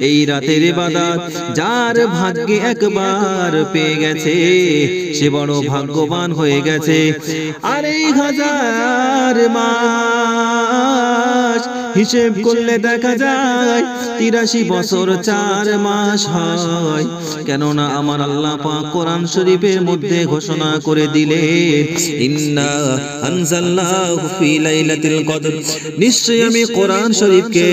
এই রাতের ইবাদত যার ভাগ্যে একবার পেয়ে গেছে সে বড় ভাগ্যবান হয়ে গেছে। আর এই 1000 মাস হিসেব করলে দেখা যায় 83 বছর 4 মাস হয়। কেননা আমার আল্লাহ পাক কোরআন শরীফের মধ্যে ঘোষণা করে দিলেন, ইন্না আনজালনাহু ফি লাইলাতুল কদর, নিশ্চয়ই আমি কোরআন শরীফকে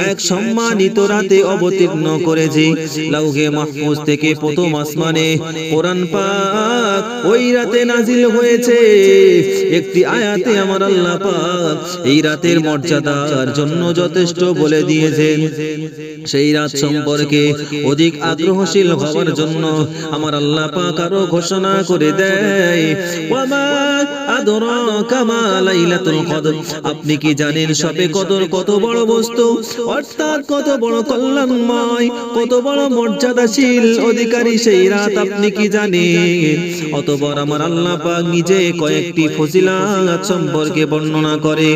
এক সম্মানিত রাতে অবতীর্ণ করেছি। লাউহে মাহফুজ থেকে প্রথম আসমানে কোরআন পাক ওই রাতে নাজিল হয়েছে। একটি আয়াতে আমার আল্লাহ পাক এই রাতের মর্যাদার জন্য যথেষ্ট বলে দিয়েছেন। সেই রাত সম্পর্কে অধিক আগ্রহশীল হওয়ার জন্য আমার আল্লাহ পাক আরো ঘোষণা করে দেয়, ওয়ামা আদরাকা মা লাইলাতুল কদর, আপনি কি জানেন শবে কদর কত বড় বস্তু, অর্থাৎ কত বড় কল্যাণময়, কত বড় মর্যাদাশীল অধিকারী সেই রাত আপনি কি জানেন? অতঃপর আমার আল্লাহ পাক নিজে কয়েকটি ফজিলত সম্পর্কে বর্ণনা করে,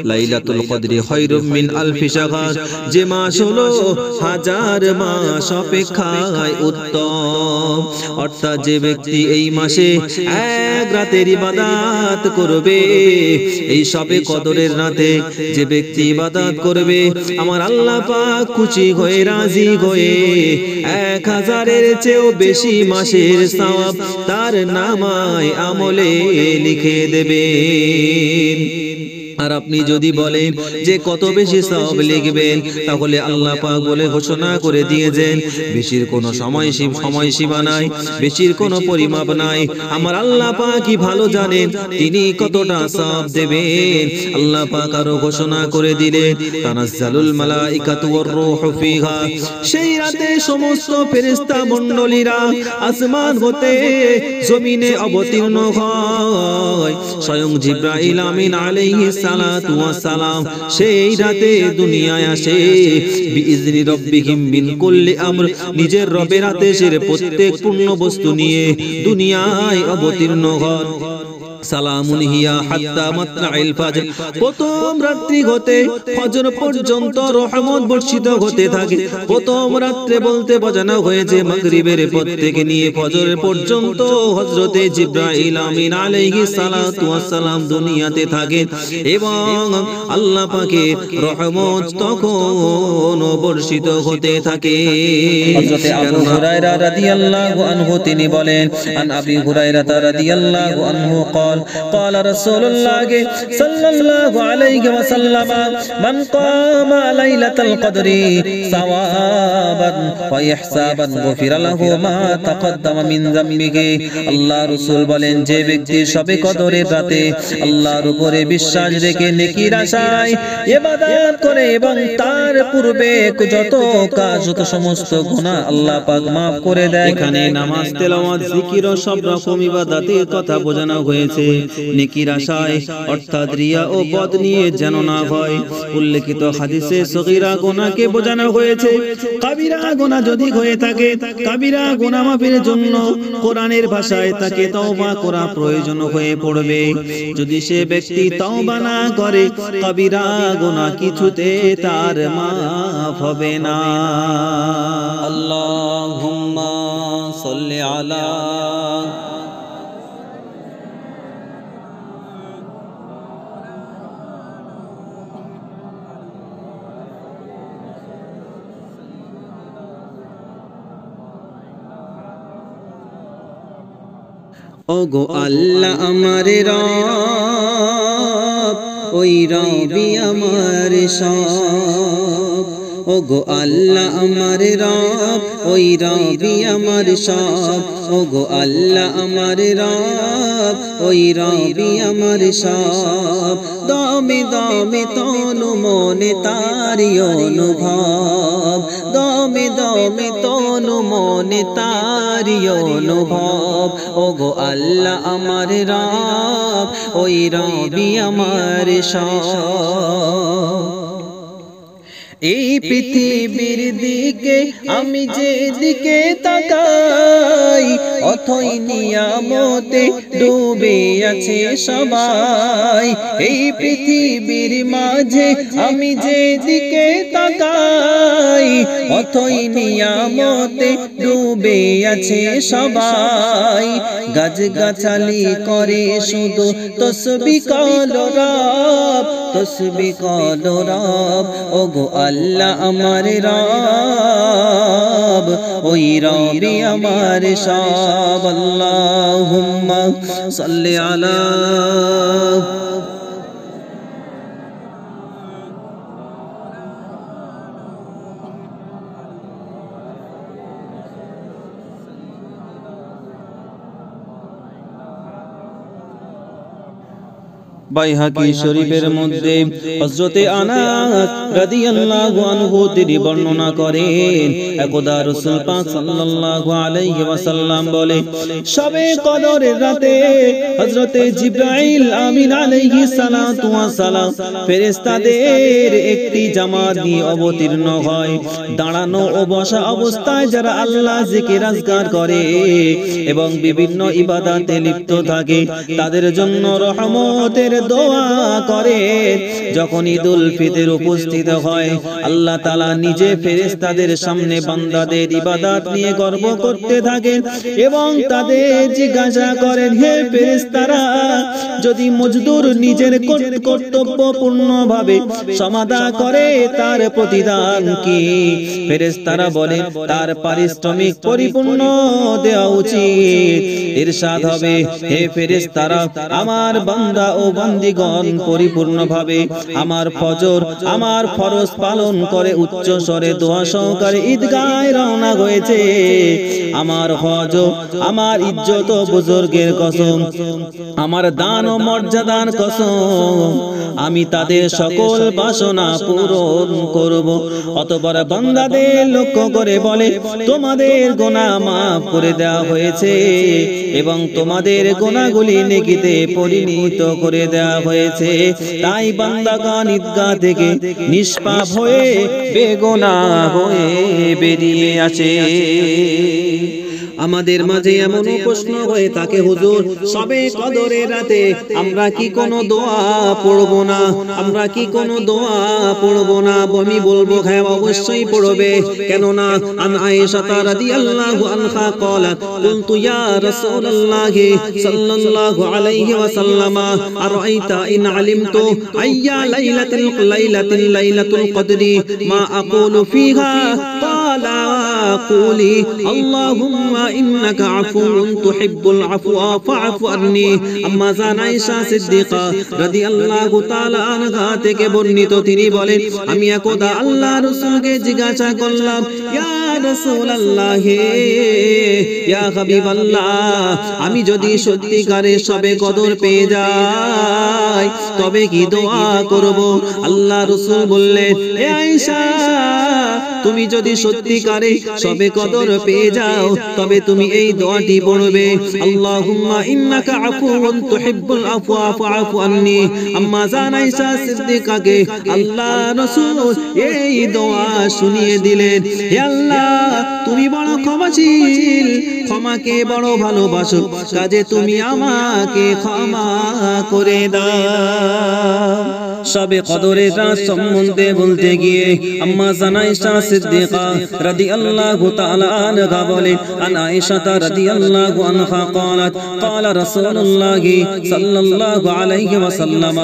লাইলাতুল কদরি খায়রুম মিন আলফি শাহর, যে মাস হলো 1000 মাস অপেক্ষায় উত্তম। অর্থাৎ যে ব্যক্তি এই মাসে এক রাতের ইবাদত করবে, এই শবে কদরের রাতে যে ব্যক্তি ইবাদত করবে, আমার আল্লাহ পাক খুশি হয়ে রাজি হয়ে 1000-এর চেয়েও বেশি মাসের সওয়াব তার নামায় আমলে লিখে দেবেন। আর আপনি যদি বলেন যে কত বেশি সওয়াব লিখবেন, তাহলে আল্লাহ পাক বলে ঘোষণা করে দিয়েছেন, বেশির কোনো সময়সীমা নাই, বেশির কোনো পরিমাপ নাই। আমার আল্লাহ পাকই ভালো জানেন তিনি কতটা সওয়াব দেবেন। আল্লাহ পাক আরো ঘোষণা করে দিলেন, তানাজ্জালুল মালাইকাতু ওয়ার রূহু ফিহা, সেই রাতে সমস্ত ফেরেশতা মণ্ডলীরা আসমান হতে জমিনে অবতীর্ণ হয়। স্বয়ং জিবরাইল আমিন আলাইহিস সালাতু ওয়াস সালাম সেই রাতে দুনিয়ায় আসে, বিইজনি রাব্বিহিম মিন কুল্লি আমর, নিজের রবের আদেশের প্রত্যেক পূর্ণ বস্তু নিয়ে দুনিয়ায় অবতীর্ণ হয়। সালামুন হিয়া হাত্তা মাতলাইল ফজর, প্রথম রাত্রি হতে ফজর পর্যন্ত রহমত বর্ষিত হতে থাকে। প্রথম রাত্রে বলতে বোঝানো হয়েছে মাগরিবের পর থেকে নিয়ে ফজর পর্যন্ত হযরতে জিবরাইল আমিন আলাইহিস সালাতু ওয়াস সালাম দুনিয়াতে থাকে এবং আল্লাহ পাকের রহমত তখন বর্ষিত হতে থাকে। হযরতে আবু হুরায়রা রাদিয়াল্লাহু আনহু তিনি বলেন, আন আবি হুরায়রা রাদিয়াল্লাহু আনহু قال رسول الله صلى الله عليه وسلم من قام ليلة القدر ثوابا وإحسابا غفر له ما تقدم من ذنبه। আল্লাহ রাসূল বলেন, যে ব্যক্তি শবে কদরের রাতে আল্লাহর উপরে বিশ্বাস রেখে নেকির আশায় ইবাদত করে এবং তার পূর্বে যত কাজ যত সমস্ত গুনাহ আল্লাহ পাক maaf করে দেয়। এখানে নামাজ, তেলাওয়াত, জিকির ও সব রকম ইবাদতের কথা বোঝানো হয়েছে। নেকির আশায় অর্থাৎ রিয়া ও বদ নিয়ে যেন না হয়। উল্লেখিত হাদিসে সগীরা গুনাহকে বোঝানো হয়েছে। কাবিরা গুনাহ যদি হয়ে থাকে, কাবিরা গুনাহ মাফের জন্য কোরআনের ভাষায় তাকে তওবা করা প্রয়োজন হয়ে পড়বে। যদি সে ব্যক্তি তওবা না করে, কাবিরা গুনাহ কিছুতে তার মাফ হবে না। আল্লাহুম্মা সাল্লি আলা ওগো আল্লাহ আমার রব, ওই রবি আমার সব। ওগো আল্লাহ আমার রব, ওই রবি আমার সব। ওগো আল্লাহ আমার রব, ওই রবি আমার সব। দমে দমে তনু মনে তারি অনুভব, দমে দমে তনু মনে তারি অনুভব। ওগো আল্লাহ আমার রব, ওই রবি আমার সব। এই পৃথিবীর দিকে আমি যেদিকে তাকাই অথই নিয়ামতে ডুবে আছে সবাই। এই পৃথিবীর মাঝে আমি যেদিকে তাকাই অথই নিয়ামতে ডুবে আছে সবাই। গাছ গাছালি করে শুধু তসবিহ করো রব, তসবিহ করো রব। ওগো আল্লাহ আমার রব, ওই রবি আমার সব। আল্লাহুম্মা সাল্লি আলা বাইহাকি শরীফের মধ্যে হযরতে আনাস রাদিয়াল্লাহু আনহু তিনি বর্ণনা করেন একদা রাসূল পাক সাল্লাল্লাহু আলাইহি ওয়াসাল্লাম বলে, শবে কদরের রাতে হযরতে জিবরাইল আমিন আলাইহিস সালাতু ওয়াস সালাম ফেরেশতাদের একটি জামাত নিয়ে অবতীর্ণ হয়। দাঁড়ানো ও বসা অবস্থায় যারা আল্লাহ জিকির আজকার করে এবং বিভিন্ন ইবাদতে লিপ্ত থাকে তাদের জন্য রহমতের দোয়া করে। যখন ঈদুল ফিতর উপস্থিত হয় আল্লাহ তাআলা নিজে ফেরেশতাদের সামনে বান্দাদের ইবাদত নিয়ে গর্ব করতে থাকেন এবং তাদের জিজ্ঞাসা করেন, হে ফেরেশতারা, যদি মজদুর নিজের কর্তব্য পূর্ণভাবে সমাধা করে তার প্রতিদান কি? ফেরেশতারা বলে, তার পারিশ্রমিক পরিপূর্ণ দেওয়া উচিত। ইরশাদ হবে, হে ফেরেশতারা, আমার বান্দা ও বান্দিগণ পরিপূর্ণভাবে আমার ফজর আমার ফরজ পালন করে উচ্চ স্বরে দোয়া সহকারে ঈদগাহে রওনা হয়েছে। আমার হজ, আমার ইজ্জত ও বুজুর্গের কসম, আমার দান ও মর্যাদার কসম, আমি তাদের সকল বাসনা পূরণ করব। অতঃপর বান্দাদের লক্ষ্য করে বলে, তোমাদের গুনাহ মাফ করে দেওয়া হয়েছে এবং তোমাদের গুনাহগুলি নেকিতে পরিণত করে দেওয়া হয়েছে। তাই বান্দাগণ ঈদগাহ থেকে নিষ্পাপ হয়ে বেগুনাহ হয়ে বেরিয়ে আসে। আমাদের মাঝে এমন প্রশ্ন হয়ে থাকে, হুজুর সবে কদরের রাতে আমরা কি কোনো দোয়া পড়ব না? আমরা কি কোনো দোয়া পড়ব না? আমি বলবো হ্যাঁ, অবশ্যই পড়বে। কেন না, আন আয়েশা রাদিয়াল্লাহু আনহা قالت قلت يا رسول الله صلى الله عليه وسلم أرأيت إن علمت أي ليلة القدر ما أقول فيها؟ قال قولي اللهم إنك عفو تحب العفو فاعف عني। আম্মা জান আয়েশা সিদ্দিকা রাদিয়াল্লাহু তাআলা আনহা থেকে বর্ণিত, তিনি বলেন, আমি একদা আল্লাহর রাসূলকে জিজ্ঞাসা করলাম, ইয়া রাসূলুল্লাহ, ইয়া হাবিবাল্লাহ, আমি যদি সত্যিকারে সবে কদর পেয়ে যাই তবে কি দোয়া করব? আল্লাহ রাসূল বললেন, হে আয়েশা, তুমি যদি সত্যিকারে সবে কদর পেয়ে যাও তবে তুমি এই দোয়াটি পড়বে, আল্লাহুম্মা ইন্নাকা আফুউন তুহিব্বুল আফওয়া ফাআফু আন্নী। আম্মা জান আয়েশা সিদ্দিকাকে আল্লাহ রাসূল এই দোয়া শুনিয়ে দিলেন। হে আল্লাহ, তুমি বড় ক্ষমাশীল, ক্ষমাকে বড় ভালোবাসো, কাজে তুমি আমাকে ক্ষমা করে দাও। সবে কদরের রাত সম্বন্ধে বলতে গিয়ে আম্মা জান আয়েশা সিদ্দিকা রাদিয়াল্লাহু তাআলা আনহা বলেন, আন আয়েশা রাদিয়াল্লাহু আনহা قالت قال رسول الله صلى الله عليه وسلم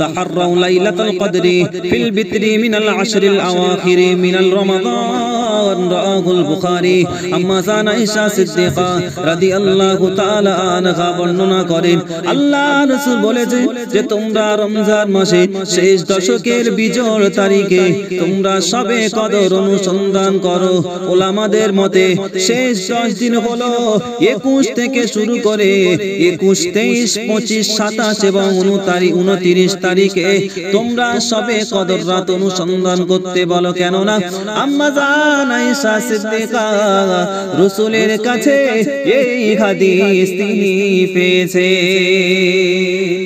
تحروا ليلة القدر في البتر من العشر الأواخر من رمضان رواه البخاري। আম্মা জান আয়েশা সিদ্দিকা রাদিয়াল্লাহু তাআলা আনহা বর্ণনা করেন, আল্লাহর রাসূল বলেছে যে তোমরা রমজান মাসে শেষ দশকের বিজোড় তারিখে তোমরা সবে কদর অনুসন্ধান করো। ওলামাদের মতে শেষ 10 দিন হলো 21 থেকে শুরু করে 21, 23, 25, 27 এবং 29 তারিখে তোমরা সবে কদর রাত অনুসন্ধান করতে বলো। কেননা আম্মা জান আয়েশা সিদ্দিকা রাসূলের কাছে এই হাদিস তিনি পেয়েছে।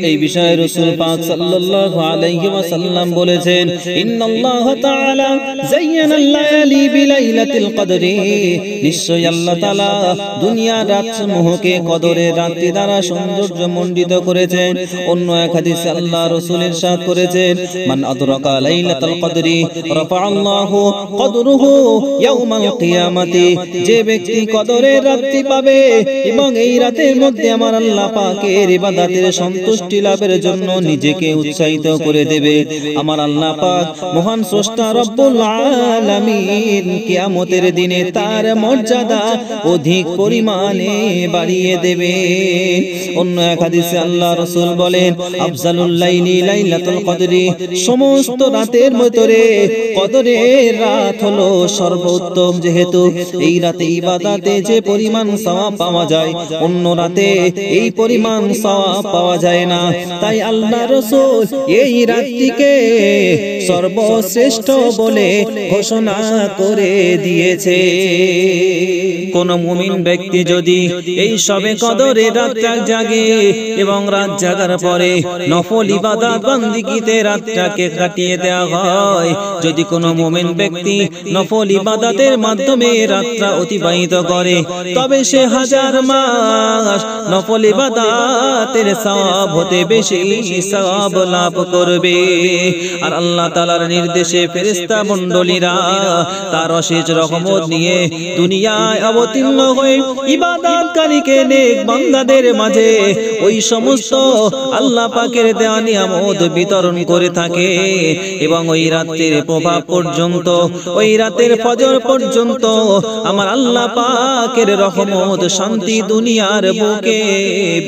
এই বিষয়ে রাসূল পাক সাল্লাল্লাহু আলাইহি ওয়াসাল্লাম বলেছেন, ইন্নাল্লাহ তাআলা যায়্যানাল লায়ালি বিলাইলাতিল কদরি, নিশ্চয় আল্লাহ তাআলা দুনিয়ার রাতসমূহকে কদরের রাত্রি দ্বারা সৌন্দর্যমণ্ডিত করেছেন। অন্য এক হাদিসে আল্লাহ রাসূল ইরশাদ করেছেন, মান আদরাকা লাইলাতাল কদরি রাফাআল্লাহু কদরুহু ইয়াউমাল কিয়ামাতি, যে ব্যক্তি কদরের রাত্রি পাবে এবং এই রাতের মধ্যে আমার আল্লাহ পাকের ইবাদতের সন্তুষ্টি লাভের জন্য নিজেকে উৎসাহিত করে দেবে, আমার আল্লাহ পাক মহান স্রষ্টা রব্বুল আলামিন কিয়ামতের দিনে তার মর্যাদা অধিক পরিমাণে বাড়িয়ে দেবে। অন্য এক হাদিসে আল্লাহ রাসূল বলেন, আফজালুল লাইলি লাইলাতুল কদরি, সমস্ত রাতের ভিতরে কদরের রাত হলো সর্বোত্তম, যেহেতু এই রাতে ইবাদতে যে পরিমাণ সওয়াব পাওয়া যায় অন্য রাতে এই পরিমাণ সওয়াব পাওয়া যায় না। তাই আল্লাহ রাসূল এই রাতটিকে সর্বশ্রেষ্ঠ বলে ঘোষণা করে দিয়েছে। কোন মুমিন ব্যক্তি যদি এই সবে কদরের রাতটা জাগে এবং রাত জাগার পরে নফল ইবাদত বান্দিগিতে রাতটাকে কাটিয়ে দেওয়া হয়, যদি কোনো মুমিন ব্যক্তি নফল ইবাদতের মাধ্যমে রাতটা অতিবাহিত করে তবে সে 1000 মাস নফল ইবাদতের সওয়াব হতে বেশি সওয়াব লাভ করবে। আর আল্লাহ তাআলার নির্দেশে ফেরেশতা মণ্ডলীরা তার অশেষ রহমত নিয়ে দুনিয়ায় অবতীর্ণ হয়ে ইবাদতকারীকে নেক বান্দাদের মাঝে ওই সমস্ত আল্লাহ পাকের দেওয়া নিয়ামত বিতরণ করে থাকে এবং ওই রাতের প্রভাব পর্যন্ত, ওই রাতের ফজর পর্যন্ত আমার আল্লাহ পাকের রহমত শান্তি দুনিয়ার বুকে